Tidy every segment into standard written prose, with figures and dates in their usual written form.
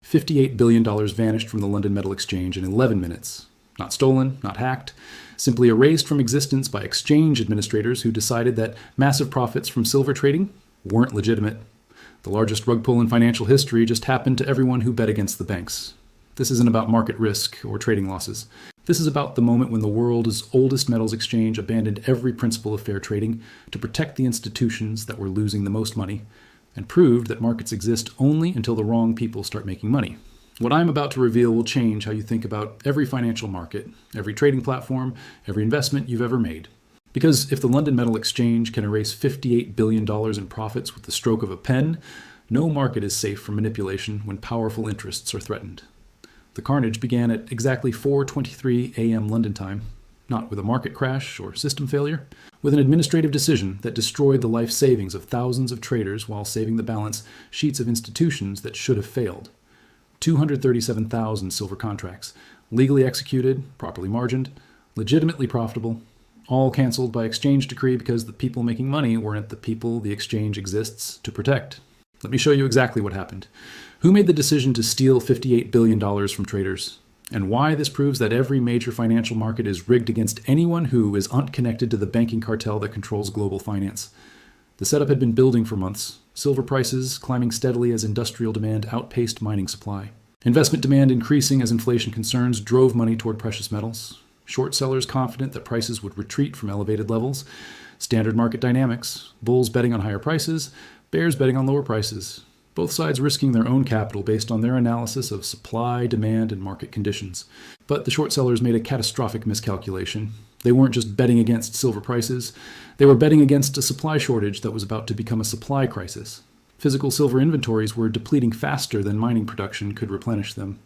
$58 billion vanished from the London Metal Exchange in 11 minutes. Not stolen, not hacked, simply erased from existence by exchange administrators who decided that massive profits from silver trading weren't legitimate. The largest rug pull in financial history just happened to everyone who bet against the banks. This isn't about market risk or trading losses. This is about the moment when the world's oldest metals exchange abandoned every principle of fair trading to protect the institutions that were losing the most money, and proved that markets exist only until the wrong people start making money. What I'm about to reveal will change how you think about every financial market, every trading platform, every investment you've ever made. Because if the London Metal Exchange can erase $58 billion in profits with the stroke of a pen, no market is safe from manipulation when powerful interests are threatened. The carnage began at exactly 4:23 a.m. London time, not with a market crash or system failure, with an administrative decision that destroyed the life savings of thousands of traders while saving the balance sheets of institutions that should have failed. 237,000 silver contracts, legally executed, properly margined, legitimately profitable, all canceled by exchange decree because the people making money weren't the people the exchange exists to protect. Let me show you exactly what happened. Who made the decision to steal $58 billion from traders? And why this proves that every major financial market is rigged against anyone who is unconnected to the banking cartel that controls global finance. The setup had been building for months, silver prices climbing steadily as industrial demand outpaced mining supply. Investment demand increasing as inflation concerns drove money toward precious metals. Short sellers confident that prices would retreat from elevated levels. Standard market dynamics, bulls betting on higher prices, bears betting on lower prices. Both sides risking their own capital based on their analysis of supply, demand, and market conditions. But the short sellers made a catastrophic miscalculation. They weren't just betting against silver prices, they were betting against a supply shortage that was about to become a supply crisis. Physical silver inventories were depleting faster than mining production could replenish them.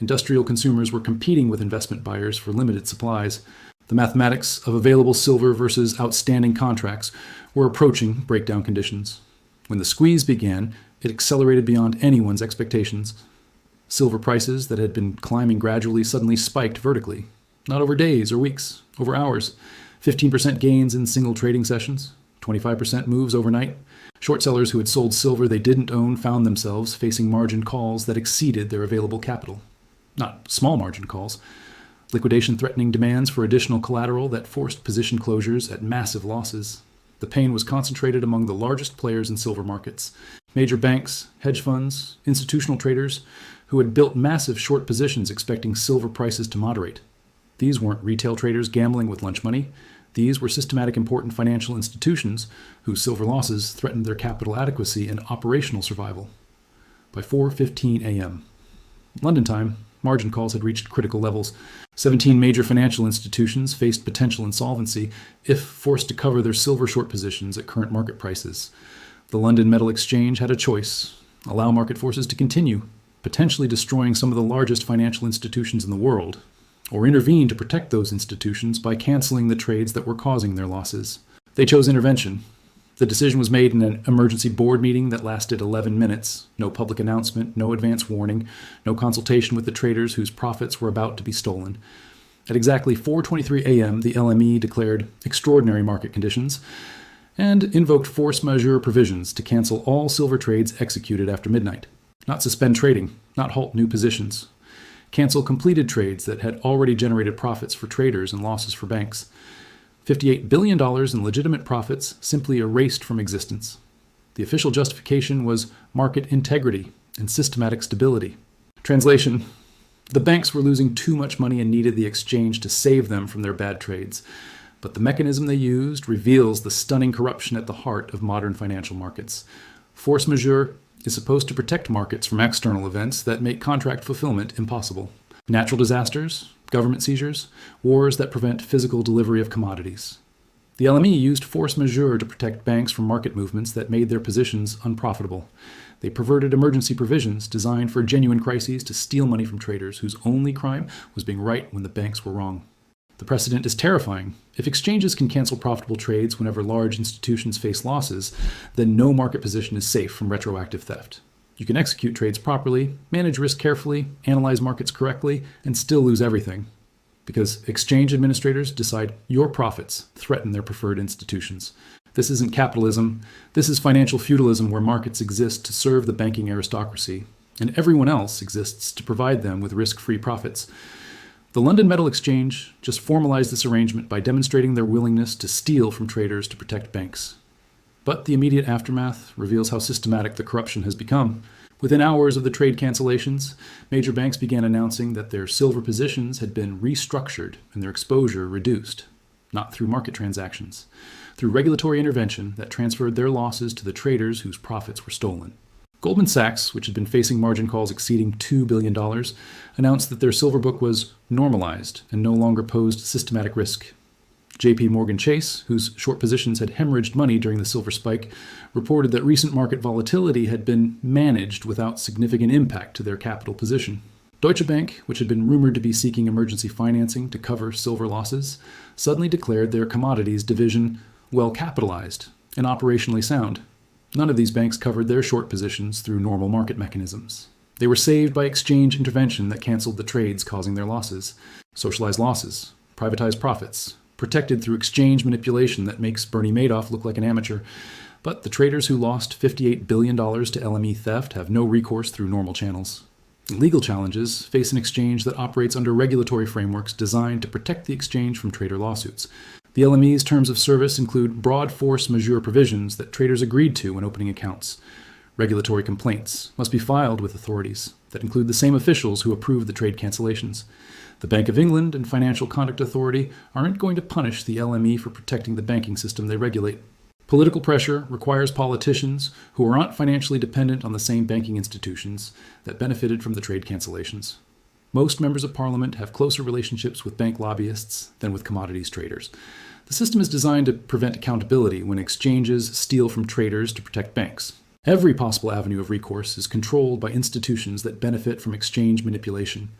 Industrial consumers were competing with investment buyers for limited supplies. The mathematics of available silver versus outstanding contracts were approaching breakdown conditions. When the squeeze began, it accelerated beyond anyone's expectations. Silver prices that had been climbing gradually suddenly spiked vertically. Not over days or weeks, over hours. 15% gains in single trading sessions, 25% moves overnight. Short sellers who had sold silver they didn't own found themselves facing margin calls that exceeded their available capital. Not small margin calls. Liquidation-threatening demands for additional collateral that forced position closures at massive losses. The pain was concentrated among the largest players in silver markets. Major banks, hedge funds, institutional traders who had built massive short positions expecting silver prices to moderate. These weren't retail traders gambling with lunch money. These were systematic important financial institutions whose silver losses threatened their capital adequacy and operational survival. By 4:15 a.m. London time, margin calls had reached critical levels. 17 major financial institutions faced potential insolvency if forced to cover their silver short positions at current market prices. The London Metal Exchange had a choice: allow market forces to continue, potentially destroying some of the largest financial institutions in the world, or intervene to protect those institutions by canceling the trades that were causing their losses. They chose intervention. The decision was made in an emergency board meeting that lasted 11 minutes. No public announcement, no advance warning, no consultation with the traders whose profits were about to be stolen. At exactly 4:23 a.m., the LME declared extraordinary market conditions and invoked force majeure provisions to cancel all silver trades executed after midnight. Not suspend trading, not halt new positions. Cancel completed trades that had already generated profits for traders and losses for banks. $58 billion in legitimate profits simply erased from existence. The official justification was market integrity and systematic stability. Translation: the banks were losing too much money and needed the exchange to save them from their bad trades. But the mechanism they used reveals the stunning corruption at the heart of modern financial markets. Force majeure is supposed to protect markets from external events that make contract fulfillment impossible. Natural disasters, government seizures, wars that prevent physical delivery of commodities. The LME used force majeure to protect banks from market movements that made their positions unprofitable. They perverted emergency provisions designed for genuine crises to steal money from traders whose only crime was being right when the banks were wrong. The precedent is terrifying. If exchanges can cancel profitable trades whenever large institutions face losses, then no market position is safe from retroactive theft. You can execute trades properly, manage risk carefully, analyze markets correctly, and still lose everything. Because exchange administrators decide your profits threaten their preferred institutions. This isn't capitalism. This is financial feudalism where markets exist to serve the banking aristocracy. and everyone else exists to provide them with risk-free profits. The London Metal Exchange just formalized this arrangement by demonstrating their willingness to steal from traders to protect banks. But the immediate aftermath reveals how systematic the corruption has become. Within hours of the trade cancellations, major banks began announcing that their silver positions had been restructured and their exposure reduced, not through market transactions, through regulatory intervention that transferred their losses to the traders whose profits were stolen. Goldman Sachs, which had been facing margin calls exceeding $2 billion, announced that their silver book was normalized and no longer posed systematic risk. JP Morgan Chase, whose short positions had hemorrhaged money during the silver spike, reported that recent market volatility had been managed without significant impact to their capital position. Deutsche Bank, which had been rumored to be seeking emergency financing to cover silver losses, suddenly declared their commodities division well capitalized and operationally sound. None of these banks covered their short positions through normal market mechanisms. They were saved by exchange intervention that canceled the trades causing their losses, socialized losses, privatized profits, protected through exchange manipulation that makes Bernie Madoff look like an amateur. But the traders who lost $58 billion to LME theft have no recourse through normal channels. Legal challenges face an exchange that operates under regulatory frameworks designed to protect the exchange from trader lawsuits. The LME's terms of service include broad force majeure provisions that traders agreed to when opening accounts. Regulatory complaints must be filed with authorities that include the same officials who approved the trade cancellations. The Bank of England and Financial Conduct Authority aren't going to punish the LME for protecting the banking system they regulate. Political pressure requires politicians who aren't financially dependent on the same banking institutions that benefited from the trade cancellations. Most members of parliament have closer relationships with bank lobbyists than with commodities traders. The system is designed to prevent accountability when exchanges steal from traders to protect banks. Every possible avenue of recourse is controlled by institutions that benefit from exchange manipulation.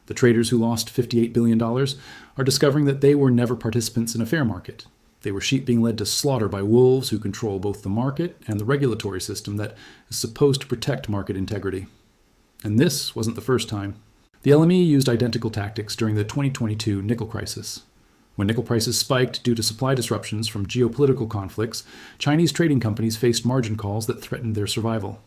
The traders who lost $58 billion are discovering that they were never participants in a fair market. They were sheep being led to slaughter by wolves who control both the market and the regulatory system that is supposed to protect market integrity. And this wasn't the first time. The LME used identical tactics during the 2022 nickel crisis. When nickel prices spiked due to supply disruptions from geopolitical conflicts, Chinese trading companies faced margin calls that threatened their survival.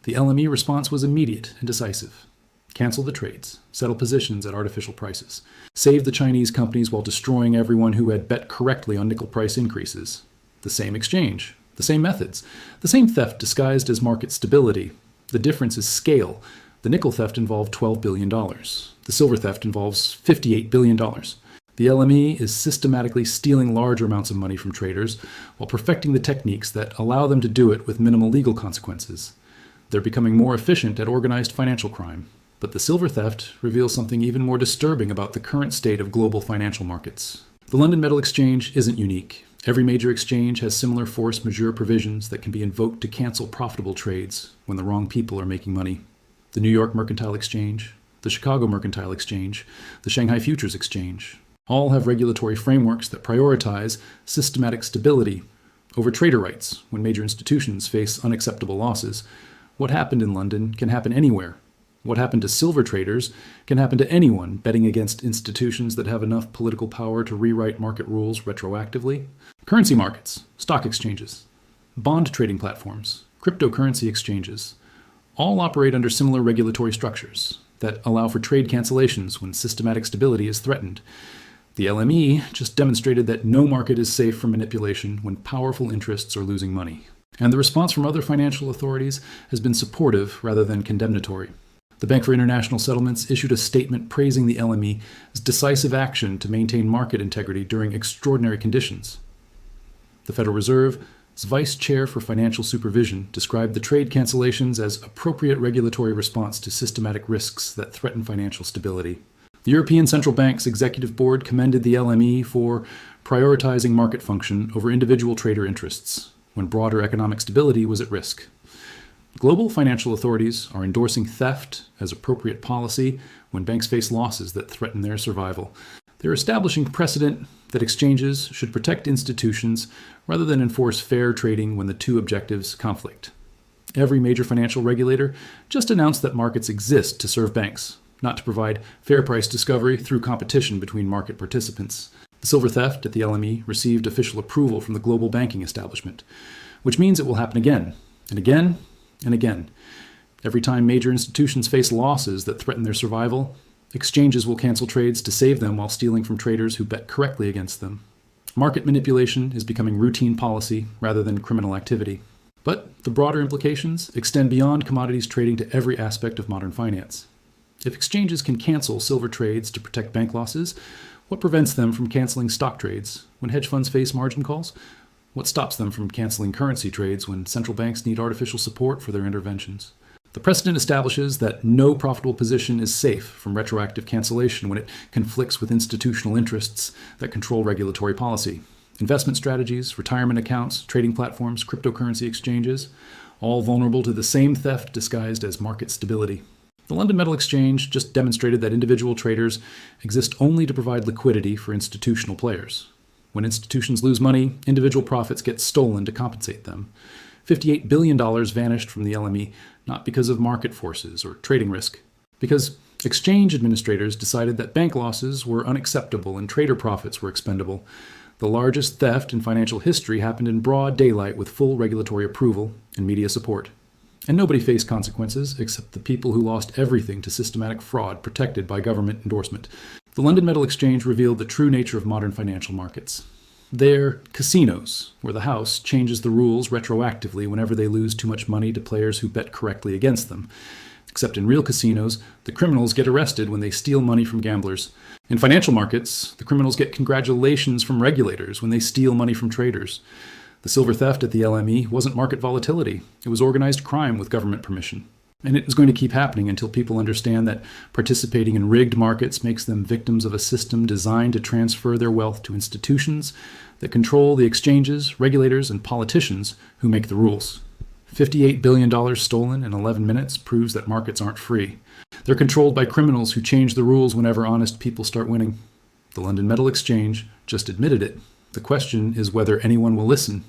The LME response was immediate and decisive. Cancel the trades, settle positions at artificial prices, save the Chinese companies while destroying everyone who had bet correctly on nickel price increases. The same exchange, the same methods, the same theft disguised as market stability. The difference is scale. The nickel theft involved $12 billion. The silver theft involves $58 billion. The LME is systematically stealing large amounts of money from traders while perfecting the techniques that allow them to do it with minimal legal consequences. They're becoming more efficient at organized financial crime. But the silver theft reveals something even more disturbing about the current state of global financial markets. The London Metal Exchange isn't unique. Every major exchange has similar force majeure provisions that can be invoked to cancel profitable trades when the wrong people are making money. The New York Mercantile Exchange, the Chicago Mercantile Exchange, the Shanghai Futures Exchange, all have regulatory frameworks that prioritize systematic stability over trader rights when major institutions face unacceptable losses. What happened in London can happen anywhere. What happened to silver traders can happen to anyone betting against institutions that have enough political power to rewrite market rules retroactively. Currency markets, stock exchanges, bond trading platforms, cryptocurrency exchanges, all operate under similar regulatory structures that allow for trade cancellations when systematic stability is threatened. The LME just demonstrated that no market is safe from manipulation when powerful interests are losing money. And the response from other financial authorities has been supportive rather than condemnatory. The Bank for International Settlements issued a statement praising the LME's decisive action to maintain market integrity during extraordinary conditions. The Federal Reserve's Vice Chair for Financial Supervision described the trade cancellations as appropriate regulatory response to systematic risks that threaten financial stability. The European Central Bank's Executive Board commended the LME for prioritizing market function over individual trader interests when broader economic stability was at risk. Global financial authorities are endorsing theft as appropriate policy when banks face losses that threaten their survival. They're establishing precedent that exchanges should protect institutions rather than enforce fair trading when the two objectives conflict. Every major financial regulator just announced that markets exist to serve banks, not to provide fair price discovery through competition between market participants. The silver theft at the LME received official approval from the global banking establishment, which means it will happen again and again and again. Every time major institutions face losses that threaten their survival, exchanges will cancel trades to save them while stealing from traders who bet correctly against them. Market manipulation is becoming routine policy rather than criminal activity. But the broader implications extend beyond commodities trading to every aspect of modern finance. If exchanges can cancel silver trades to protect bank losses, what prevents them from canceling stock trades when hedge funds face margin calls? What stops them from canceling currency trades when central banks need artificial support for their interventions? The precedent establishes that no profitable position is safe from retroactive cancellation when it conflicts with institutional interests that control regulatory policy. Investment strategies, retirement accounts, trading platforms, cryptocurrency exchanges, all vulnerable to the same theft disguised as market stability. The London Metal Exchange just demonstrated that individual traders exist only to provide liquidity for institutional players. When institutions lose money, individual profits get stolen to compensate them. $58 billion vanished from the LME, not because of market forces or trading risk, because exchange administrators decided that bank losses were unacceptable and trader profits were expendable. The largest theft in financial history happened in broad daylight with full regulatory approval and media support. And nobody faced consequences except the people who lost everything to systematic fraud protected by government endorsement. The London Metal Exchange revealed the true nature of modern financial markets. They're casinos, where the house changes the rules retroactively whenever they lose too much money to players who bet correctly against them. Except in real casinos, the criminals get arrested when they steal money from gamblers. In financial markets, the criminals get congratulations from regulators when they steal money from traders. The silver theft at the LME wasn't market volatility. It was organized crime with government permission. And it is going to keep happening until people understand that participating in rigged markets makes them victims of a system designed to transfer their wealth to institutions that control the exchanges, regulators, and politicians who make the rules. $58 billion stolen in 11 minutes proves that markets aren't free. They're controlled by criminals who change the rules whenever honest people start winning. The London Metal Exchange just admitted it. The question is whether anyone will listen.